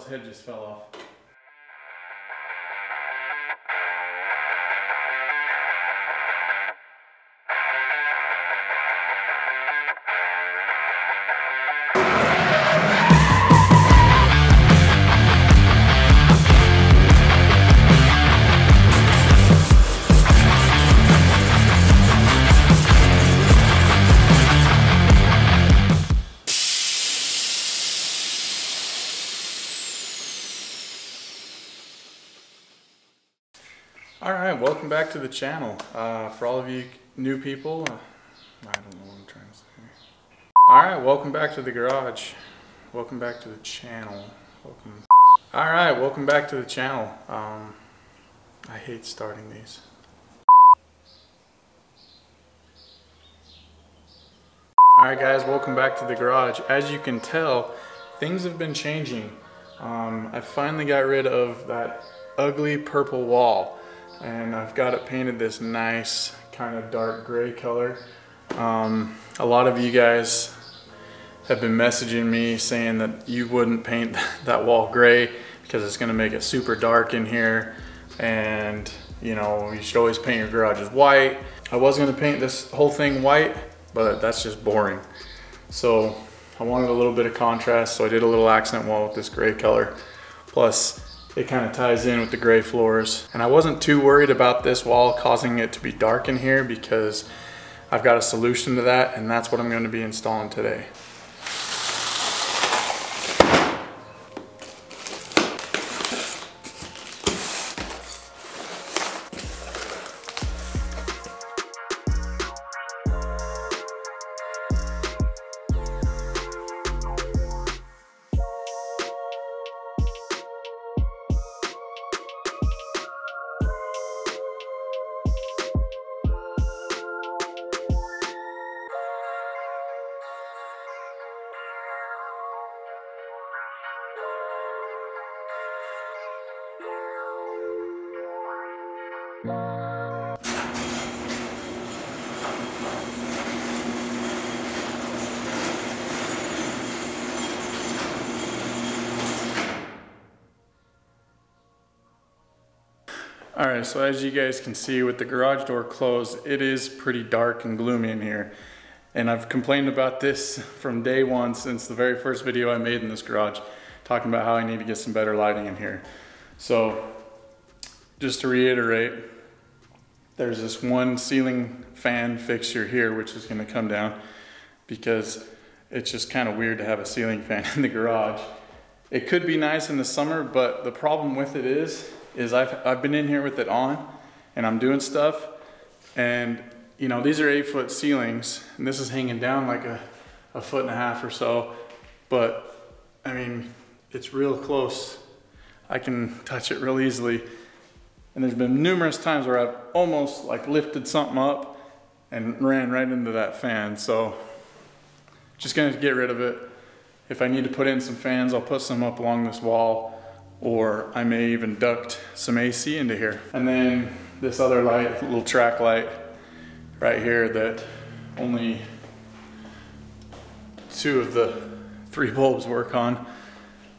his head just fell off. Alright, welcome back to the channel. For all of you new people, I don't know what I'm trying to say. Alright, welcome back to the garage. Welcome back to the channel. Alright, welcome back to the channel. I hate starting these. Alright guys, welcome back to the garage. As you can tell, things have been changing. I finally got rid of that ugly purple wall. And I've got it painted this nice kind of dark gray color. A lot of you guys have been messaging me saying that you wouldn't paint that wall gray because it's going to make it super dark in here, and you know, you should always paint your garages white. I was going to paint this whole thing white, but that's just boring. So I wanted a little bit of contrast, so I did a little accent wall with this gray color. Plus it kind of ties in with the gray floors. And I wasn't too worried about this wall causing it to be dark in here because I've got a solution to that, and that's what I'm going to be installing today. Alright, so as you guys can see with the garage door closed, it is pretty dark and gloomy in here. And I've complained about this from day one since the very first video I made in this garage, talking about how I need to get some better lighting in here. So, just to reiterate, there's this one ceiling fan fixture here which is going to come down because it's just kind of weird to have a ceiling fan in the garage. It could be nice in the summer, but the problem with it is I've been in here with it on and I'm doing stuff, and you know, these are 8-foot ceilings and this is hanging down like a 1.5 feet or so, but I mean, it's real close. I can touch it real easily, and there's been numerous times where I've almost like lifted something up and ran right into that fan. So just gonna get rid of it. If I need to put in some fans, I'll put some up along this wall, or I may even duct some AC into here. And then this other light, little track light right here that only 2 of the 3 bulbs work on,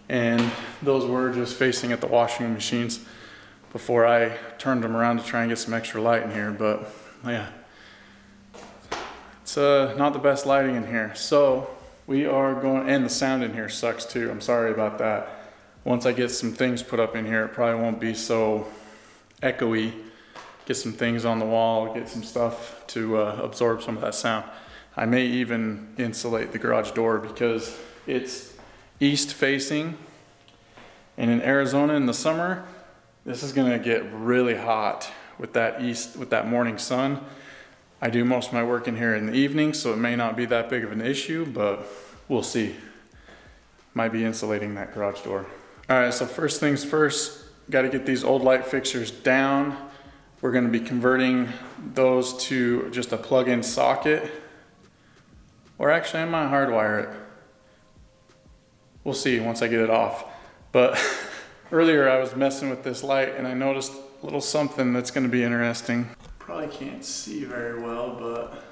and those were just facing at the washing machines before I turned them around to try and get some extra light in here. But yeah, it's not the best lighting in here. So we are going, and the sound in here sucks too. I'm sorry about that. Once I get some things put up in here, it probably won't be so echoey. Get some things on the wall, get some stuff to absorb some of that sound. I may even insulate the garage door because it's east facing, and in Arizona in the summer, this is gonna get really hot with that morning sun. I do most of my work in here in the evening, so it may not be that big of an issue, but we'll see. Might be insulating that garage door. All right, so first things first, got to get these old light fixtures down. We're going to be converting those to just a plug-in socket, or actually I might hardwire it. We'll see once I get it off. But earlier I was messing with this light and I noticed a little something that's going to be interesting. Probably can't see very well, but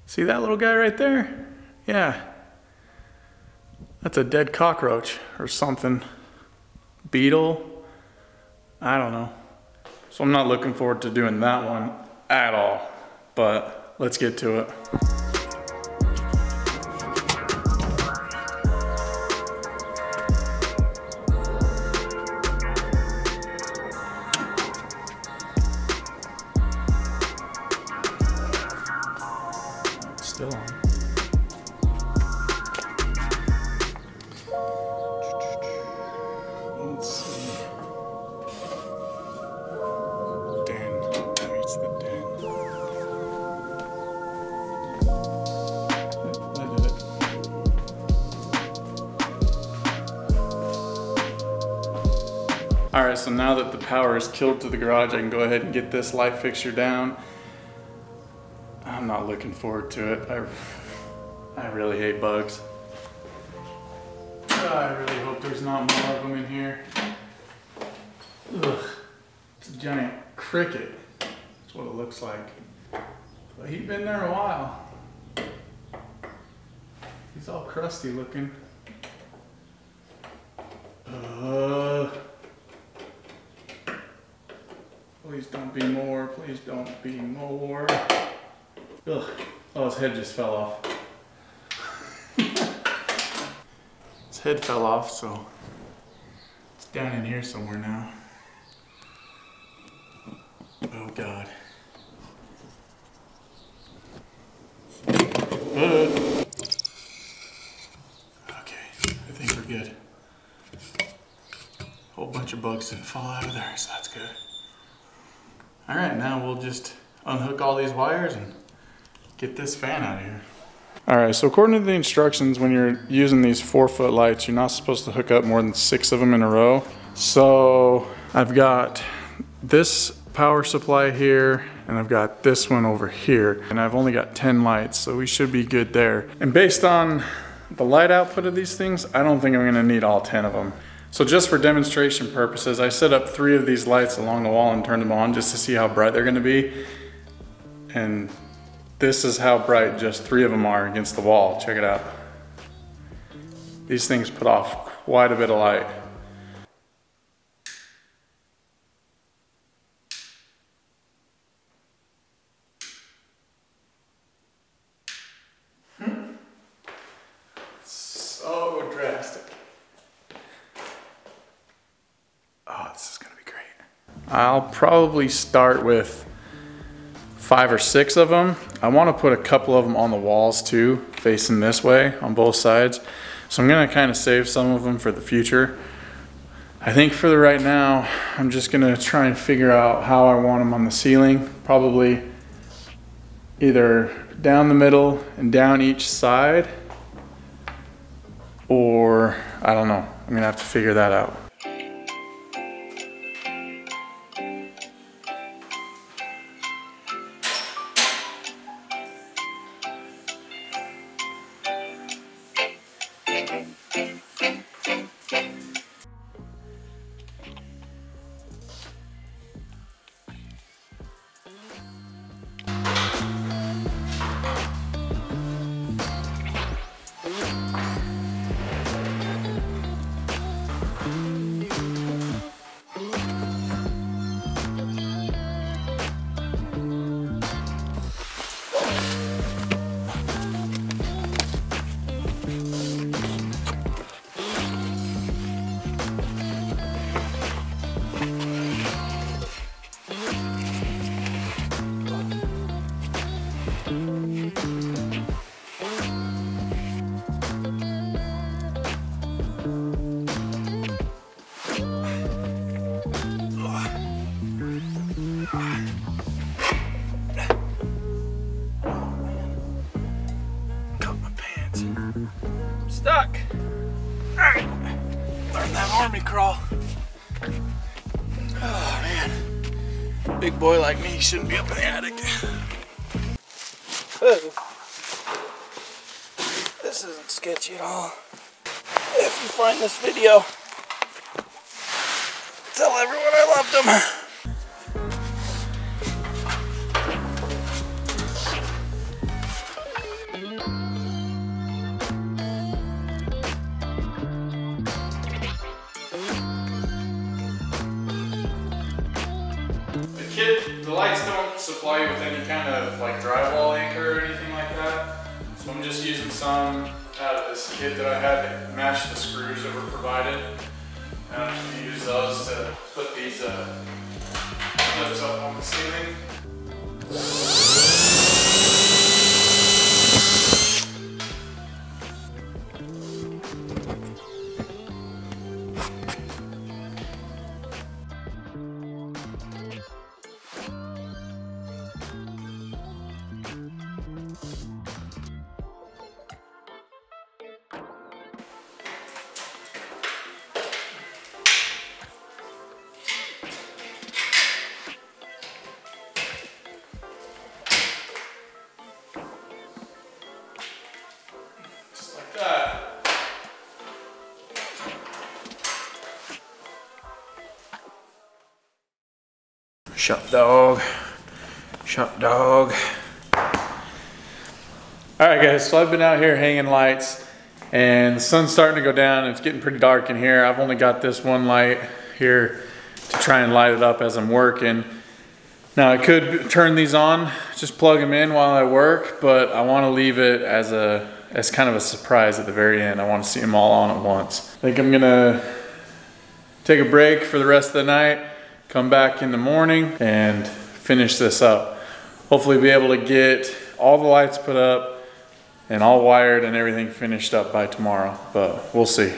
see that little guy right there? Yeah, that's a dead cockroach or something. beetle. I don't know. So I'm not looking forward to doing that one at all, but let's get to it. Still on. Let's see. Den. There's the den. I did it. Alright, so now that the power is killed to the garage, I can go ahead and get this light fixture down. I'm not looking forward to it. I really hate bugs. I really hope there's not more of them in here. Ugh, it's a giant cricket. That's what it looks like. But he's been there a while. He's all crusty looking. Please don't be more. Please don't be more. Ugh. Oh, his head just fell off. His head fell off, so it's down in here somewhere now. Oh God. Okay, I think we're good. A whole bunch of bugs didn't fall out of there, so that's good. All right, now we'll just unhook all these wires and get this fan out of here. All right, so according to the instructions, when you're using these 4-foot lights, you're not supposed to hook up more than 6 of them in a row. So I've got this power supply here, and I've got this one over here, and I've only got 10 lights, so we should be good there. And based on the light output of these things, I don't think I'm gonna need all 10 of them. So just for demonstration purposes, I set up 3 of these lights along the wall and turned them on just to see how bright they're gonna be. And this is how bright just 3 of them are against the wall. Check it out. These things put off quite a bit of light. So drastic. Oh, this is gonna be great. I'll probably start with 5 or 6 of them. I want to put a couple of them on the walls too, facing this way on both sides. So I'm going to kind of save some of them for the future. I think for the right now, I'm just going to try and figure out how I want them on the ceiling. Probably either down the middle and down each side, or I don't know. I'm going to have to figure that out. Stuck. All right, learn that army crawl. Oh man, big boy like me shouldn't be up in the attic. This isn't sketchy at all. If you find this video, tell everyone I loved them. the lights don't supply you with any kind of like drywall anchor or anything like that. So I'm just using some out of this kit that I had that matched the screws that were provided. And I'm just gonna use those to put these clips up on the ceiling. Shut dog. Shut dog. Alright guys, so I've been out here hanging lights and the sun's starting to go down and it's getting pretty dark in here. I've only got this one light here to try and light it up as I'm working. Now I could turn these on, just plug them in while I work, but I want to leave it as kind of a surprise at the very end. I want to see them all on at once. I think I'm gonna take a break for the rest of the night, come back in the morning and finish this up. Hopefully be able to get all the lights put up and all wired and everything finished up by tomorrow, but we'll see.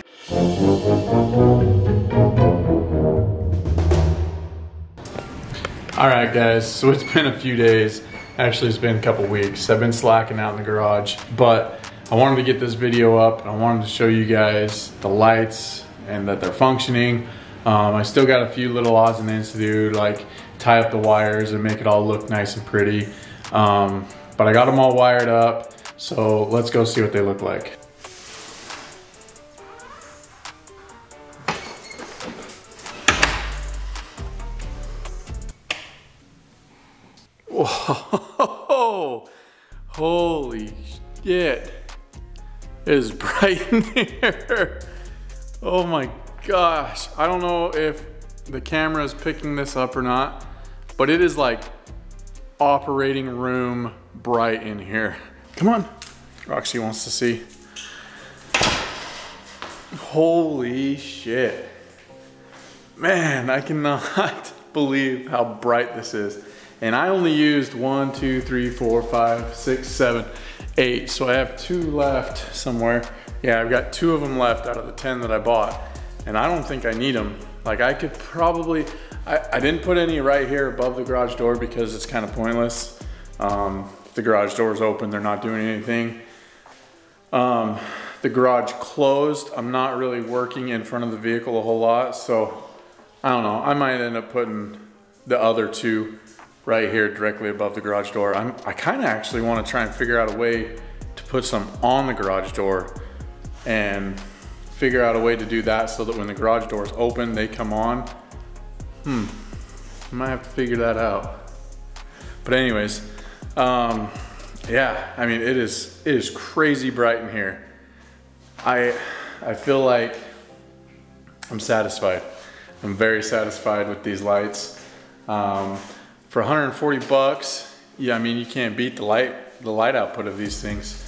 All right guys, so it's been a few days. Actually, it's been a couple weeks. I've been slacking out in the garage, but I wanted to get this video up. I wanted to show you guys the lights and that they're functioning. I still got a few little odds and ends to do, like tie up the wires and make it all look nice and pretty. But I got them all wired up, so let's go see what they look like. Whoa, holy shit. It is bright in here. Oh my gosh, I don't know if the camera is picking this up or not, but it is like operating room bright in here. Come on, Roxy wants to see. Holy shit. Man, I cannot believe how bright this is. And I only used 1, 2, 3, 4, 5, 6, 7, 8. So I have 2 left somewhere. Yeah, I've got 2 of them left out of the 10 that I bought. And I don't think I need them. Like I could probably, I didn't put any right here above the garage door because it's kind of pointless. If the garage door is open, they're not doing anything. The garage closed, I'm not really working in front of the vehicle a whole lot. So I don't know, I might end up putting the other 2 right here directly above the garage door. I kind of actually want to try and figure out a way to put some on the garage door and figure out a way to do that so that when the garage door is open, they come on. I might have to figure that out. But anyways, yeah, I mean, it is crazy bright in here. I feel like I'm satisfied. I'm very satisfied with these lights. For 140 bucks, yeah, I mean, you can't beat the light output of these things.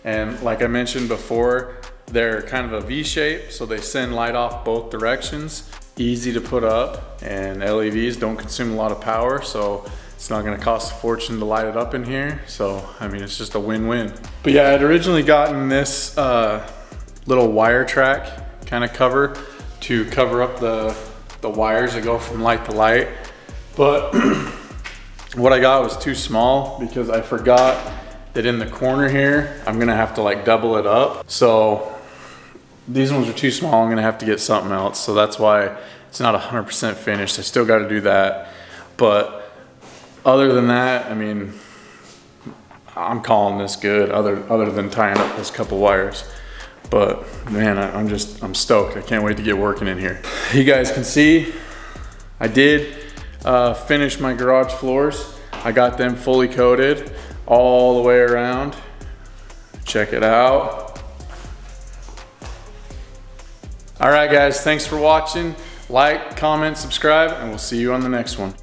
And like I mentioned before, they're kind of a V shape, so they send light off both directions. Easy to put up, and LEDs don't consume a lot of power, so it's not gonna cost a fortune to light it up in here. So, I mean, it's just a win-win. But yeah, I'd originally gotten this little wire track kind of cover to cover up the wires that go from light to light. But what I got was too small because I forgot that in the corner here, I'm gonna have to like double it up. So these ones are too small, I'm gonna have to get something else. So that's why it's not 100% finished. I still gotta do that. But other than that, I mean, I'm calling this good other than tying up this couple wires. But man, I'm stoked. I can't wait to get working in here. You guys can see, I did finish my garage floors. I got them fully coated all the way around. Check it out. All right guys, thanks for watching. Like, comment, subscribe, and we'll see you on the next one.